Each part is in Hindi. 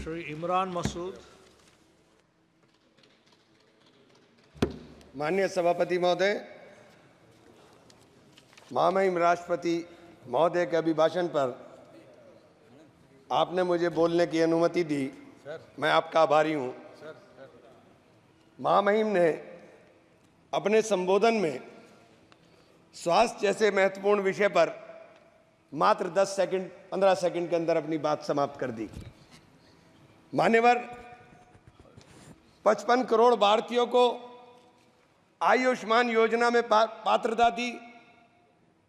Shri Imran Masood. माननीय सभापति महोदय, महामहिम राष्ट्रपति महोदय के अभिभाषण पर आपने मुझे बोलने की अनुमति दी। मैं आपका आभारी हूं। महामहिम ने अपने संबोधन में स्वास्थ्य जैसे महत्वपूर्ण विषय पर मात्र 10 सेकंड 15 सेकंड के अंदर अपनी बात समाप्त कर दी। मान्यवर, 55 करोड़ भारतीयों को आयुष्मान योजना में पात्रता दी।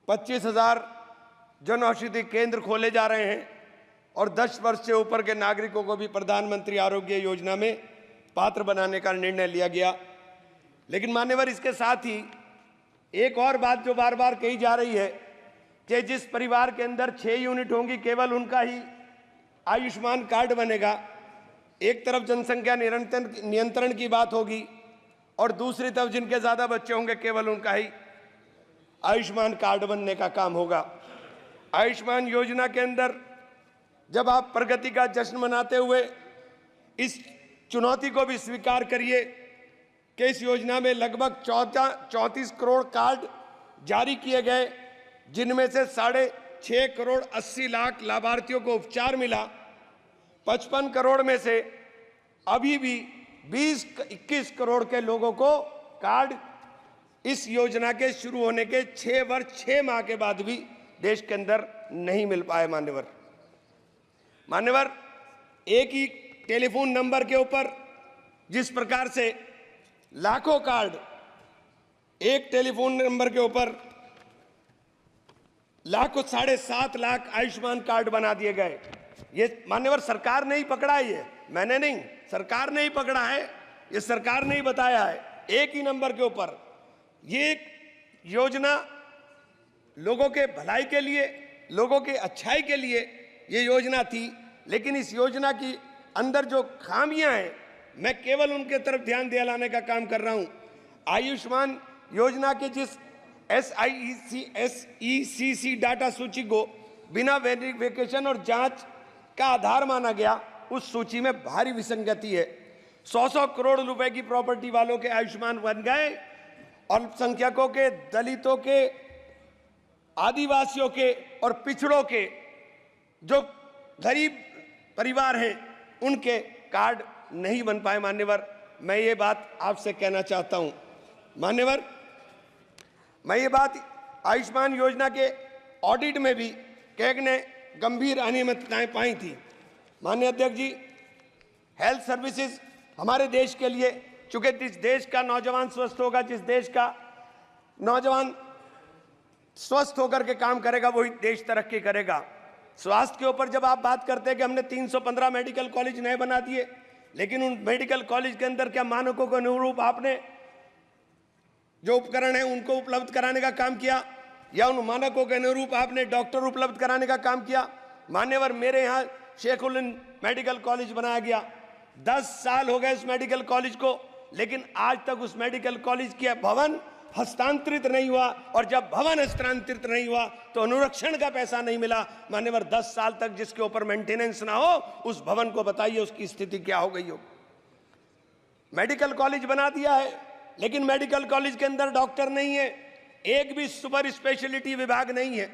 25,000 जन औषधि केंद्र खोले जा रहे हैं और 10 वर्ष से ऊपर के नागरिकों को भी प्रधानमंत्री आरोग्य योजना में पात्र बनाने का निर्णय लिया गया। लेकिन मान्यवर, इसके साथ ही एक और बात जो बार बार कही जा रही है कि जिस परिवार के अंदर 6 यूनिट होंगी केवल उनका ही आयुष्मान कार्ड बनेगा। एक तरफ जनसंख्या नियंत्रण की बात होगी और दूसरी तरफ जिनके ज्यादा बच्चे होंगे केवल उनका ही आयुष्मान कार्ड बनने का काम होगा। आयुष्मान योजना के अंदर जब आप प्रगति का जश्न मनाते हुए इस चुनौती को भी स्वीकार करिए कि इस योजना में लगभग 34 करोड़ कार्ड जारी किए गए, जिनमें से 6.5 करोड़ 80 लाख लाभार्थियों को उपचार मिला। 55 करोड़ में से अभी भी 20-21 करोड़ के लोगों को कार्ड इस योजना के शुरू होने के 6 वर्ष 6 माह के बाद भी देश के अंदर नहीं मिल पाए। मान्यवर, एक ही टेलीफोन नंबर के ऊपर जिस प्रकार से लाखों कार्ड एक टेलीफोन नंबर के ऊपर लाखों 7.5 लाख आयुष्मान कार्ड बना दिए गए। ये मान्यवर सरकार ने ही पकड़ा है, ये मैंने नहीं, सरकार ने ही पकड़ा है, ये सरकार ने ही बताया है। एक ही नंबर के ऊपर ये एक योजना लोगों के भलाई के लिए, लोगों के अच्छाई के लिए ये योजना थी। लेकिन इस योजना की अंदर जो खामियां हैं, मैं केवल उनके तरफ ध्यान दिलाने का काम कर रहा हूं। आयुष्मान योजना के जिस SECC डाटा सूची को बिना वेरिफिकेशन और जांच का आधार माना गया, उस सूची में भारी विसंगति है। 100 करोड़ रुपए की प्रॉपर्टी वालों के आयुष्मान बन गए, अल्पसंख्यकों के, दलितों के, आदिवासियों के और पिछड़ों के जो गरीब परिवार हैं उनके कार्ड नहीं बन पाए। मान्यवर, मैं ये बात आपसे कहना चाहता हूं। मान्यवर, मैं ये बात आयुष्मान योजना के ऑडिट में भी कैग ने गंभीर अनियमितताएं पाई थी। माननीय अध्यक्ष जी, हेल्थ सर्विसेज हमारे देश के लिए, चूंकि जिस देश का नौजवान स्वस्थ होगा, जिस देश का नौजवान स्वस्थ होकर के काम करेगा, वही देश तरक्की करेगा। स्वास्थ्य के ऊपर जब आप बात करते हैं कि हमने 315 मेडिकल कॉलेज नए बना दिए, लेकिन उन मेडिकल कॉलेज के अंदर क्या मानकों के अनुरूप आपने जो उपकरण है उनको उपलब्ध कराने का काम किया, या उन मानकों के अनुरूप आपने डॉक्टर उपलब्ध कराने का काम किया? मान्यवर, मेरे यहाँ शेखुल मेडिकल कॉलेज बनाया गया, 10 साल हो गए उस मेडिकल कॉलेज को, लेकिन आज तक उस मेडिकल कॉलेज के भवन हस्तांतरित नहीं हुआ, और जब भवन हस्तांतरित नहीं हुआ तो अनुरक्षण का पैसा नहीं मिला। मान्यवर, 10 साल तक जिसके ऊपर मेंटेनेंस ना हो, उस भवन को बताइए उसकी स्थिति क्या हो गई हो। मेडिकल कॉलेज बना दिया है, लेकिन मेडिकल कॉलेज के अंदर डॉक्टर नहीं है, एक भी सुपर स्पेशलिटी विभाग नहीं है।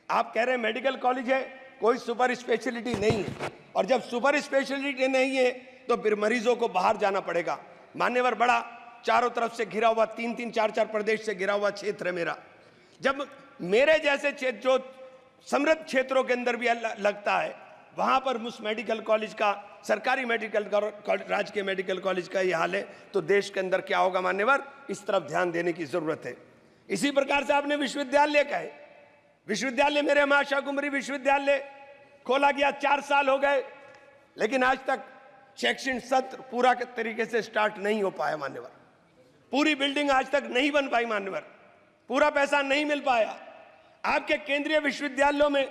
आप कह रहे हैं मेडिकल कॉलेज है, कोई सुपर स्पेशलिटी नहीं है, और जब सुपर स्पेशलिटी नहीं है तो फिर मरीजों को बाहर जाना पड़ेगा। मान्यवर, बड़ा चारों तरफ से घिरा हुआ 3-3, 4-4 प्रदेश से घिरा हुआ क्षेत्र है मेरा। जब मेरे जैसे क्षेत्र जो समृद्ध क्षेत्रों के अंदर भी लगता है, वहां पर उस मेडिकल कॉलेज का, सरकारी मेडिकल राजकीय मेडिकल कॉलेज का ये हाल है, तो देश के अंदर क्या होगा? मान्यवर, इस तरफ ध्यान देने की जरूरत है। इसी प्रकार से आपने विश्वविद्यालय का है, विश्वविद्यालय मेरे माशा कुमरी विश्वविद्यालय खोला गया, 4 साल हो गए, लेकिन आज तक शैक्षणिक सत्र पूरा तरीके से स्टार्ट नहीं हो पाया। मान्यवर, पूरी बिल्डिंग आज तक नहीं बन पाई। मान्यवर, पूरा पैसा नहीं मिल पाया। आपके केंद्रीय विश्वविद्यालयों में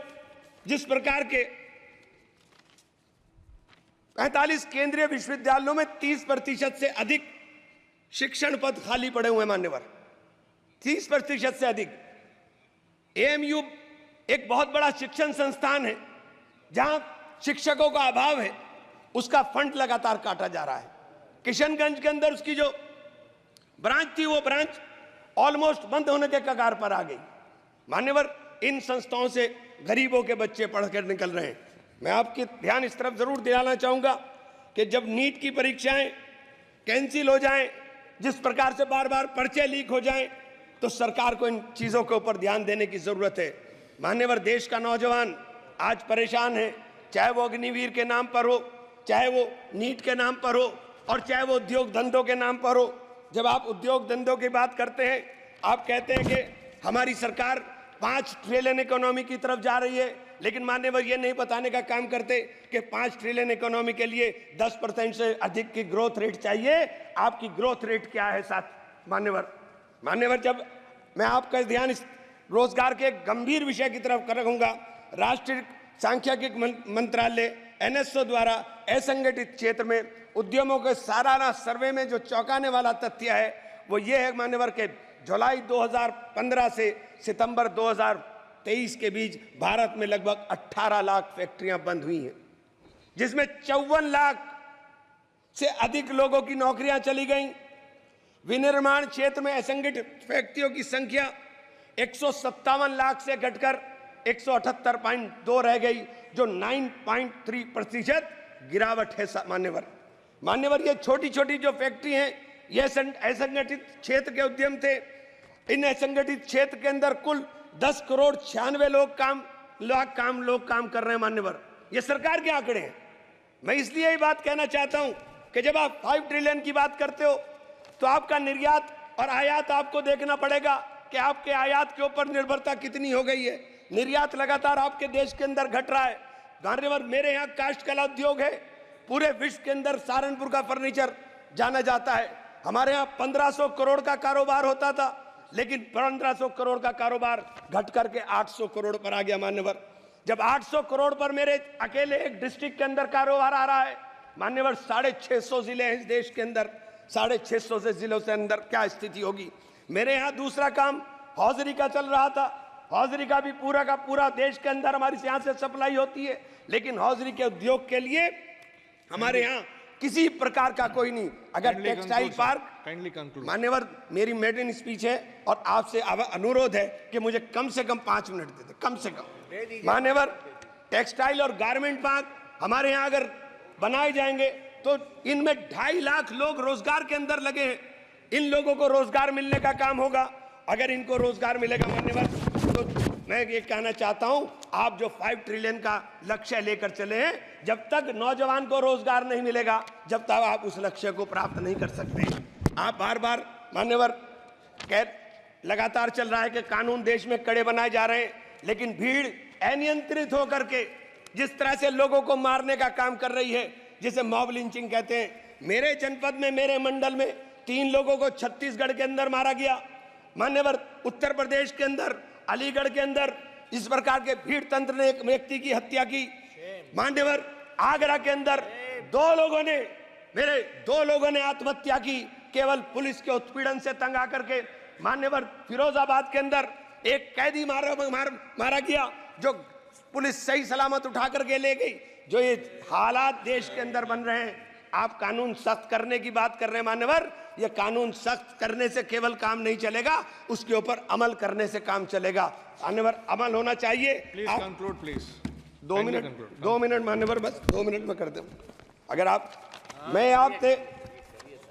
जिस प्रकार के 45 केंद्रीय विश्वविद्यालयों में 30% से अधिक शिक्षण पद खाली पड़े हुए। मान्यवर, 30% से अधिक। एएमयू एक बहुत बड़ा शिक्षण संस्थान है जहां शिक्षकों का अभाव है, उसका फंड लगातार काटा जा रहा है। किशनगंज के अंदर उसकी जो ब्रांच थी वो ब्रांच ऑलमोस्ट बंद होने के कगार पर आ गई। मान्यवर, इन संस्थाओं से गरीबों के बच्चे पढ़कर निकल रहे हैं। मैं आपके ध्यान इस तरफ जरूर दिलाना चाहूंगा कि जब नीट की परीक्षाएं कैंसिल हो जाएं, जिस प्रकार से बार बार पर्चे लीक हो जाएं, तो सरकार को इन चीजों के ऊपर ध्यान देने की जरूरत है। मान्यवर, देश का नौजवान आज परेशान है, चाहे वो अग्निवीर के नाम पर हो, चाहे वो नीट के नाम पर हो, और चाहे वो उद्योग धंधों के नाम पर हो। जब आप उद्योग धंधों की बात करते हैं, आप कहते हैं कि हमारी सरकार 5 ट्रिलियन इकोनॉमी की तरफ जा रही है, लेकिन मान्यवर ये नहीं बताने का काम करते कि 5 ट्रिलियन इकोनॉमी के लिए 10% से अधिक की ग्रोथ रेट चाहिए। आपकी ग्रोथ रेट क्या है साथ मान्यवर, जब मैं आपका ध्यान इस रोजगार के एक गंभीर विषय की तरफ रखूंगा, राष्ट्रीय सांख्यिकी मंत्रालय NSO द्वारा असंगठित क्षेत्र में उद्यमों के सालाना सर्वे में जो चौंकाने वाला तथ्य है वो ये है मान्यवर के जुलाई 2015 से सितंबर 2023 के बीच भारत में लगभग 18 लाख फैक्ट्रियां बंद हुई हैं, जिसमें 54 लाख से अधिक लोगों की नौकरियां चली गईं। विनिर्माण क्षेत्र में असंगठित व्यक्तियों की संख्या 157 लाख से घटकर 178.2 रह गई, जो 9.3% गिरावट है। मान्यवर, ये छोटी छोटी जो फैक्ट्री हैं, ये असंगठित क्षेत्र के उद्यम थे। इन असंगठित क्षेत्र के अंदर कुल 10,96,00,000 लोग काम कर रहे हैं। मान्यवर, ये सरकार के आंकड़े हैं। मैं इसलिए ये बात कहना चाहता हूं कि जब आप 5 ट्रिलियन की बात करते हो तो आपका निर्यात और आयात आपको देखना पड़ेगा कि आपके आयात के ऊपर निर्भरता कितनी हो गई है। निर्यात लगातार आपके देश के अंदर घट रहा है। मान्यवर, मेरे यहाँ काष्ठ कला उद्योग है, पूरे विश्व के अंदर सहारनपुर का फर्नीचर जाना जाता है। हमारे यहाँ 1500 करोड़ का कारोबार होता था, लेकिन 1500 करोड़ का कारोबार घट करके 800 करोड़ पर आ गया। मान्यवर, जब 800 करोड़ पर मेरे अकेले एक डिस्ट्रिक्ट के अंदर कारोबार आ रहा है, मान्यवर 650 जिले हैं इस देश के अंदर, 650 से जिलों से अंदर क्या स्थिति होगी। मेरे यहाँ दूसरा काम हौजरी का चल रहा था। हौजरी का भी पूरा का पूरा देश के अंदर हमारी यहाँ से सप्लाई होती है, लेकिन हौजरी के उद्योग के लिए हमारे यहाँ किसी प्रकार का कोई नहीं। अगर टेक्सटाइल पार्क, मान्यवर मेरी मेडन स्पीच है और आपसे अनुरोध है कि मुझे कम से कम 5 मिनट दे दे, कम से कम। मान्यवर, टेक्सटाइल और गारमेंट पार्क हमारे यहाँ अगर बनाए जाएंगे तो इनमें 2.5 लाख लोग रोजगार के अंदर लगे हैं। इन लोगों को रोजगार मिलने का काम होगा। अगर इनको रोजगार मिलेगा मान्यवर, तो मैं ये कहना चाहता हूं, आप जो 5 ट्रिलियन का लक्ष्य लेकर चले हैं, जब तक नौजवान को रोजगार नहीं मिलेगा, जब तक आप उस लक्ष्य को प्राप्त नहीं कर सकते। आप बार बार मान्यवर लगातार चल रहा है कि कानून देश में कड़े बनाए जा रहे हैं, लेकिन भीड़ अनियंत्रित होकर के जिस तरह से लोगों को मारने का काम कर रही है, जिसे मॉब लिंचिंग कहते हैं। मेरे जनपद में, मेरे मंडल में 3 लोगों को छत्तीसगढ़ के अंदर मारा गया। मान्यवर, उत्तर प्रदेश के अंदर, अलीगढ़ के अंदर इस प्रकार के भीड़ तंत्र ने एक व्यक्ति की हत्या की। मान्यवर, आगरा के अंदर 2 लोगों ने आत्महत्या की, केवल पुलिस के उत्पीड़न से तंग आकर के। मान्यवर, फिरोजाबाद के अंदर एक कैदी मारा गया, जो पुलिस सही सलामत उठा करके ले गई। जो ये हालात देश के अंदर बन रहे हैं, आप कानून सख्त करने की बात कर रहे हैं। मान्यवर, ये कानून सख्त करने से केवल काम नहीं चलेगा, उसके ऊपर अमल करने से काम चलेगा। मान्यवर, अमल होना चाहिए। Please conclude, please. 2 मिनट मान्यवर, बस 2 मिनट में कर दूं। अगर आप,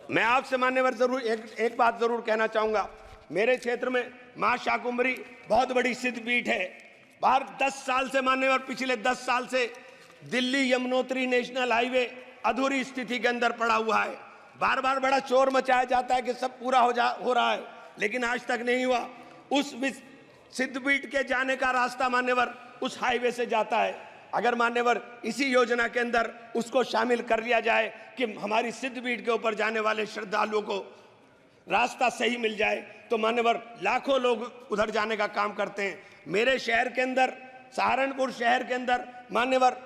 मैं आपसे मान्यवर जरूर एक बात जरूर कहना चाहूंगा। मेरे क्षेत्र में मां शाकुंभरी बहुत बड़ी सिद्धपीठ है। बाहर 10 साल से मान्यवर, पिछले 10 साल से दिल्ली यमुनोत्री नेशनल हाईवे अधूरी स्थिति के अंदर पड़ा हुआ है। बार बार बड़ा शोर मचाया जाता है कि सब पूरा हो रहा है, लेकिन आज तक नहीं हुआ। उस सिद्धपीठ के जाने का रास्ता मान्यवर उस हाईवे से जाता है। अगर मान्यवर इसी योजना के अंदर उसको शामिल कर लिया जाए कि हमारी सिद्धपीठ के ऊपर जाने वाले श्रद्धालुओं को रास्ता सही मिल जाए, तो मान्यवर लाखों लोग उधर जाने का काम करते हैं। मेरे शहर के अंदर, सहारनपुर शहर के अंदर मान्यवर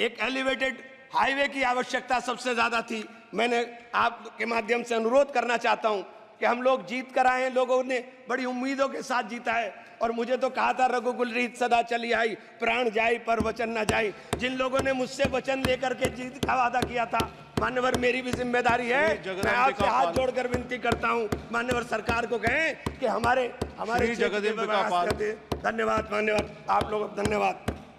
एक एलिवेटेड हाईवे की आवश्यकता सबसे ज्यादा थी। मैंने आपके माध्यम से अनुरोध करना चाहता हूं कि हम लोग जीत कर आए हैं, लोगों ने बड़ी उम्मीदों के साथ जीता है और मुझे तो कहा था रघुकुल रीत सदा चली आई, प्राण जाए पर वचन न जाए। जिन लोगों ने मुझसे वचन लेकर के जीत का वादा किया था, मान्यवर मेरी भी जिम्मेदारी है, मैं आपसे हाथ जोड़कर विनती करता हूं, मान्यवर सरकार को कहें कि हमारे धन्यवाद मान्यवर, आप लोग धन्यवाद।